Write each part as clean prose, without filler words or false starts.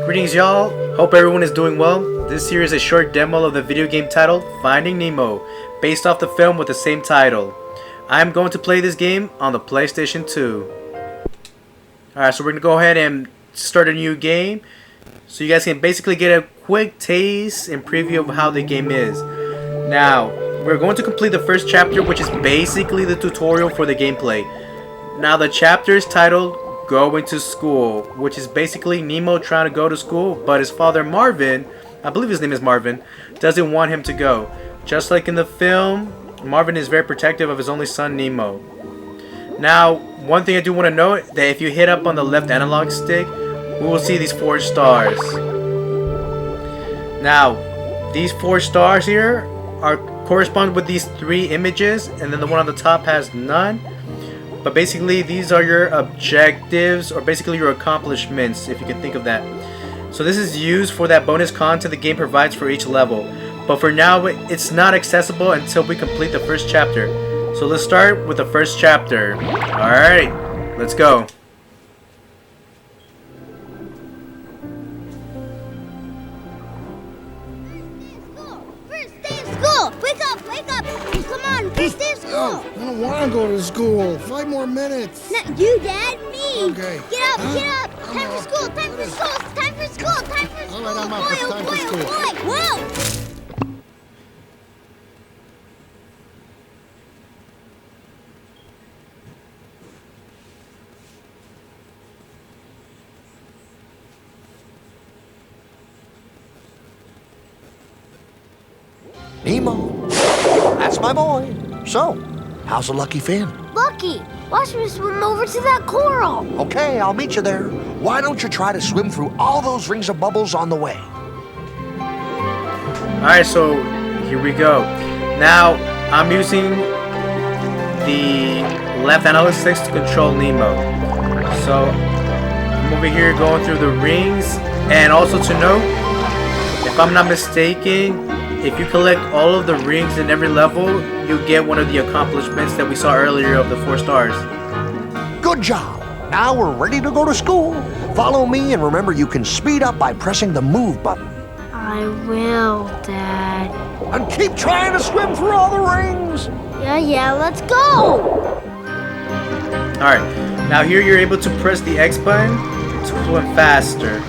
Greetings y'all, hope everyone is doing well. This here is a short demo of the video game titled Finding Nemo, based off the film with the same title. I am going to play this game on the PlayStation 2. Alright, so we're going to go ahead and start a new game, so you guys can basically get a quick taste and preview of how the game is. Now, we're going to complete the first chapter, which is basically the tutorial for the gameplay. Now the chapter is titled Going to School, which is basically Nemo trying to go to school, but his father Marvin, I believe his name is Marvin, doesn't want him to go. Just like in the film, Marvin is very protective of his only son Nemo. Now, one thing I do want to note, that if you hit up on the left analog stick, we will see these 4 stars. Now, these 4 stars here correspond with these 3 images, and then the one on the top has none. But basically, these are your objectives, or basically your accomplishments, if you can think of that. So this is used for that bonus content the game provides for each level. But for now, it's not accessible until we complete the first chapter. So let's start with the first chapter. Alright, let's go. I don't want to go to school. 5 more minutes. Not you, Dad. Me. Okay. Get up, get up. Time for school, time for school, time for school, time for school. All right, I'm up. It's time for school. Whoa. Nemo, that's my boy. So, how's the lucky fin? Lucky, watch me swim over to that coral. Okay, I'll meet you there. Why don't you try to swim through all those rings of bubbles on the way? Alright, so here we go. Now, I'm using the left analog sticks to control Nemo. So, I'm over here going through the rings. And also to note, if I'm not mistaken, if you collect all of the rings in every level, you get one of the accomplishments that we saw earlier of the 4 stars. Good job. Now we're ready to go to school. Follow me, and remember you can speed up by pressing the move button. I will, Dad. And keep trying to swim through all the rings. Yeah, let's go. Alright, now here you're able to press the X button to swim faster.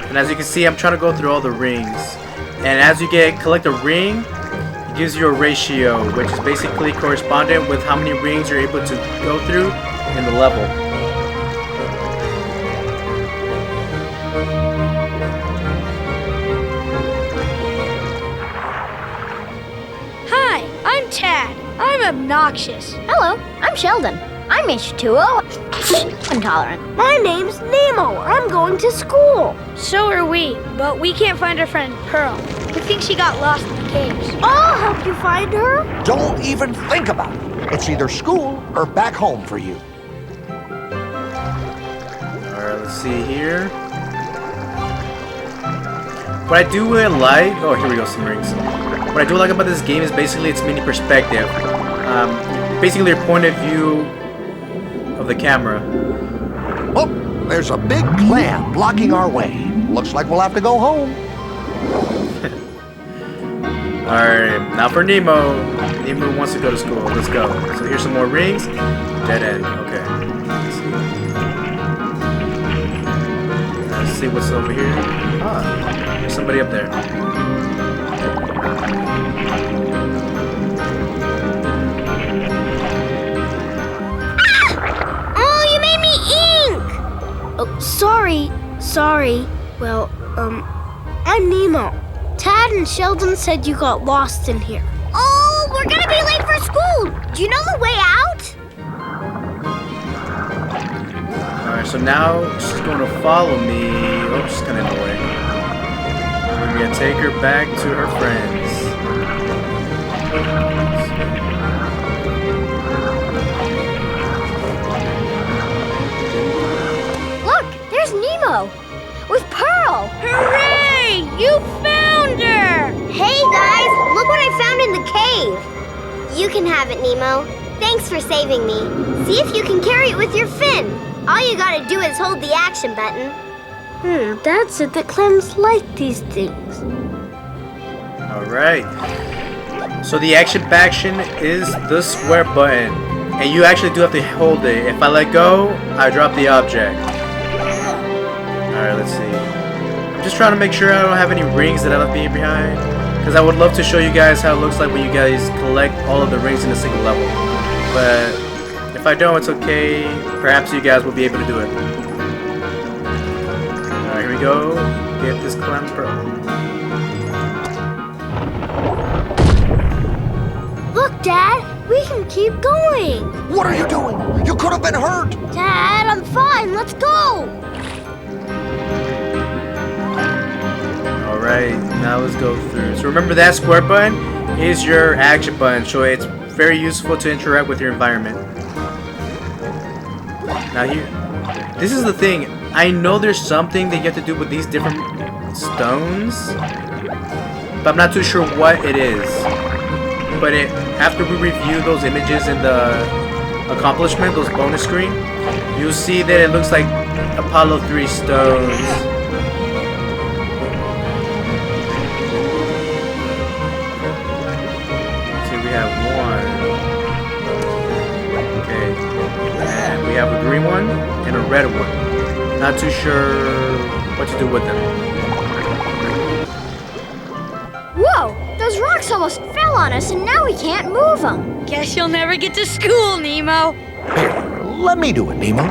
And as you can see, I'm trying to go through all the rings. And as you collect a ring, it gives you a ratio, which is basically correspondent with how many rings you're able to go through in the level. Hi, I'm Tad. I'm obnoxious. Hello, I'm Sheldon. I'm H2O. Intolerant. My name's Nemo. I'm going to school. So are we, but we can't find our friend Pearl. We think she got lost in the caves. I'll help you find her. Don't even think about it. It's either school or back home for you. Alright, let's see here. What I do really like... Oh, here we go, some rings. What I do like about this game is basically its mini perspective. Basically your point of view of the camera. Oh, there's a big clam blocking our way. Looks like we'll have to go home. Alright, now for Nemo. Nemo wants to go to school. Let's go. So here's some more rings. Dead end. Okay. Let's see what's over here. Ah, there's somebody up there. Oh, sorry. Well, I'm Nemo. Tad and Sheldon said you got lost in here. Oh, we're gonna be late for school. Do you know the way out? Alright, so now she's going to follow me. Oh, she's kind of in the way. We're going to take her back to her friends. Nemo with Pearl. Hooray! You found her! Hey guys, look what I found in the cave. You can have it, Nemo. Thanks for saving me. See if you can carry it with your fin. All you gotta do is hold the action button. Dad said that clams like these things. Alright. So the action is the square button. And you actually do have to hold it. If I let go, I drop the object. Alright, let's see. I'm just trying to make sure I don't have any rings that I left behind. Because I would love to show you guys how it looks like when you guys collect all of the rings in a single level. But if I don't, it's okay. Perhaps you guys will be able to do it. Alright, here we go. Get this clam pearl. Look, Dad, we can keep going. What are you doing? You could have been hurt. Dad, I'm fine. Let's go. Alright, now let's go through. So remember that square button is your action button, so it's very useful to interact with your environment. Now here, this is the thing. I know there's something that you have to do with these different stones, but I'm not too sure what it is. But after we review those images in the accomplishment, those bonus screen, you'll see that it looks like Apollo 3 stones. We have one. Okay. And we have a green one and a red one. Not too sure what to do with them. Whoa! Those rocks almost fell on us and now we can't move them. Guess you'll never get to school, Nemo. Here, let me do it, Nemo.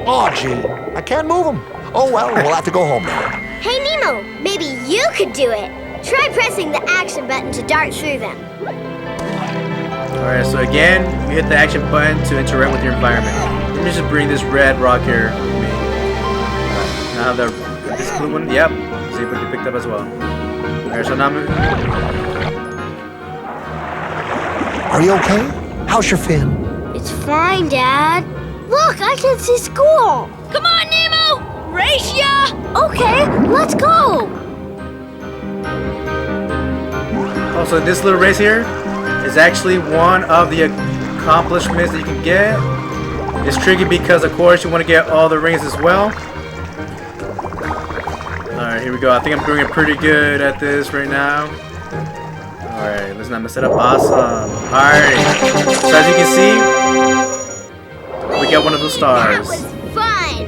Oh, gee, I can't move them. Oh, well, we'll have to go home now. Hey, Nemo, maybe you could do it. Try pressing the action button to dart through them. Alright, so again, you hit the action button to interact with your environment. Let me just bring this red rock here with me. Now this blue one, yep, was able to be picked up as well. Alright, so now I'm... Are you okay? How's your fin? It's fine, Dad. Look, I can see school. Come on, Nemo! Race ya! Okay, let's go. Also, this little race here is actually one of the accomplishments that you can get. It's tricky because, of course, you want to get all the rings as well. Alright, here we go. I think I'm doing it pretty good at this right now. Alright, let's not mess it up. Awesome. Alright, so as you can see, we got one of those That stars. was fun.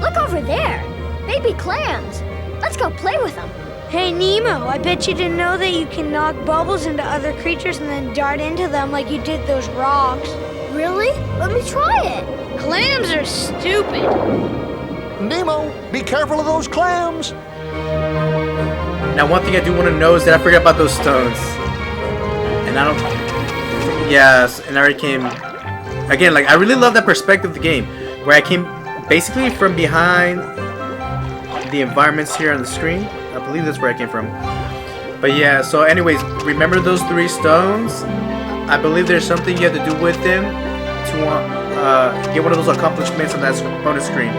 Look over there. Baby clams. Let's go play with them. Hey, Nemo, I bet you didn't know that you can knock bubbles into other creatures and then dart into them like you did those rocks. Really? Let me try it. Clams are stupid. Nemo, be careful of those clams. Now, one thing I do want to know is that I forgot about those stones. And I don't... Yes, and I already came... Again, like, I really love that perspective of the game, where I came basically from behind the environments here on the screen. I believe that's where I came from. But yeah, so anyways, remember those 3 stones? I believe there's something you have to do with them to get one of those accomplishments on that bonus screen.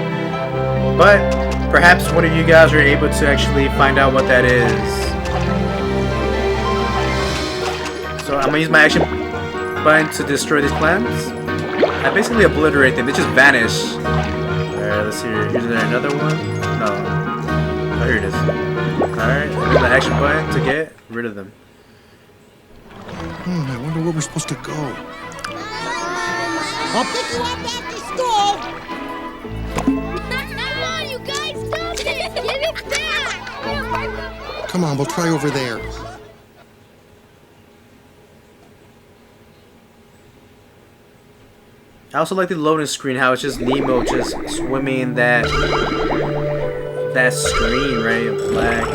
But perhaps one of you guys are able to actually find out what that is. So I'm gonna use my action button to destroy these clams. I basically obliterate them, they just vanish. Alright, let's see here. Is there another one? No. Oh, here it is. Alright, there's the action button to get rid of them. I wonder where we're supposed to go. I'll pick you up after school. No, you guys, stop it. Give it back. Come on, we'll try over there. I also like the loading screen, how it's just Nemo just swimming in that screen, right, of black.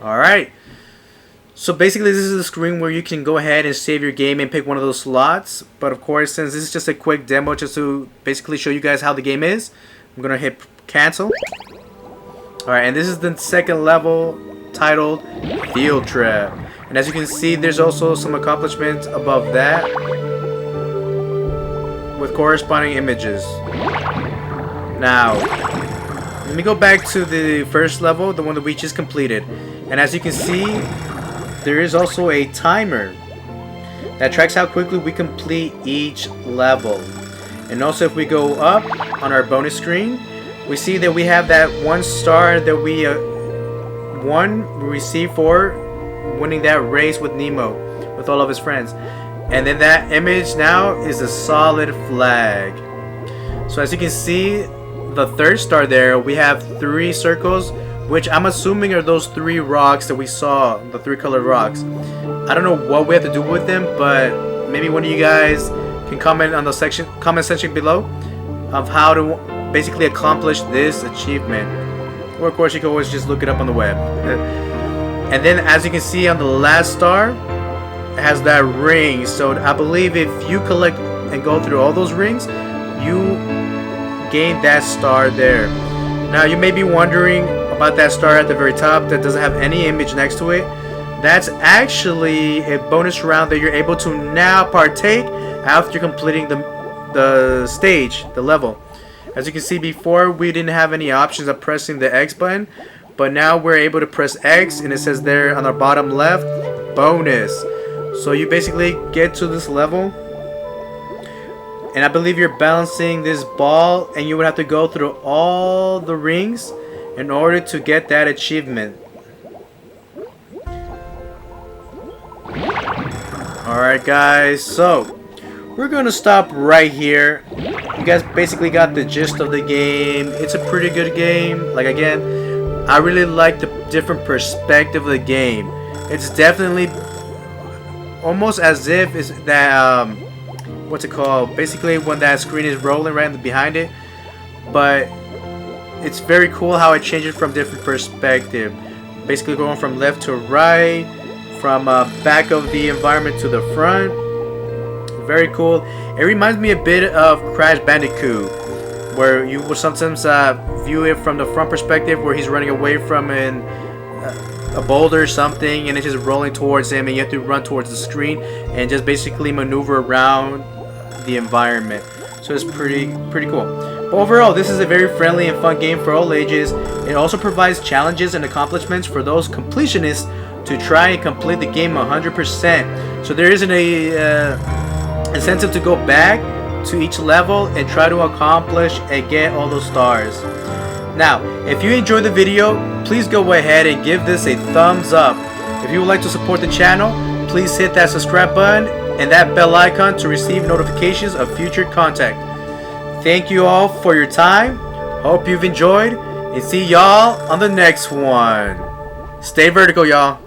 Alright. So basically this is the screen where you can go ahead and save your game and pick one of those slots. But of course, since this is just a quick demo just to basically show you guys how the game is, I'm going to hit cancel. Alright, and this is the second level titled Field Trip. And as you can see, there's also some accomplishments above that with corresponding images. Now, let me go back to the first level, the one that we just completed. And as you can see, there is also a timer. That tracks how quickly we complete each level. And also if we go up on our bonus screen, we see that we have that 1 star that we received for winning that race with Nemo, with all of his friends. And then that image now is a solid flag. So as you can see, the 3rd star there, we have 3 circles, which I'm assuming are those 3 rocks that we saw, the 3 colored rocks. I don't know what we have to do with them, but maybe one of you guys can comment on the comment section below of how to basically accomplish this achievement. Or of course you can always just look it up on the web. And then as you can see on the last star, it has that ring. So I believe if you collect and go through all those rings, you gain that star there. Now you may be wondering about that star at the very top that doesn't have any image next to it. That's actually a bonus round that you're able to now partake after completing the stage, the level. As you can see, before we didn't have any options of pressing the X button, but now we're able to press X and it says there on the bottom left, bonus. So you basically get to this level, and I believe you're balancing this ball, and you would have to go through all the rings in order to get that achievement. Alright guys, so we're gonna stop right here. You guys basically got the gist of the game. It's a pretty good game. Like again, I really like the different perspective of the game. It's definitely almost as if it's that what's it called? Basically when that screen is rolling right behind it. But it's very cool how it changes from different perspective. Basically going from left to right, from back of the environment to the front. Very cool. It reminds me a bit of Crash Bandicoot, where you will sometimes view it from the front perspective, where he's running away from a boulder or something, and it's just rolling towards him, and you have to run towards the screen and just basically maneuver around the environment. So it's pretty cool. But overall, this is a very friendly and fun game for all ages. It also provides challenges and accomplishments for those completionists to try and complete the game 100%. So there isn't a incentive to go back to each level and try to accomplish and get all those stars. Now, if you enjoyed the video, please go ahead and give this a thumbs up. If you would like to support the channel, please hit that subscribe button and that bell icon to receive notifications of future content. Thank you all for your time. Hope you've enjoyed, and see y'all on the next one. Stay vertical, y'all.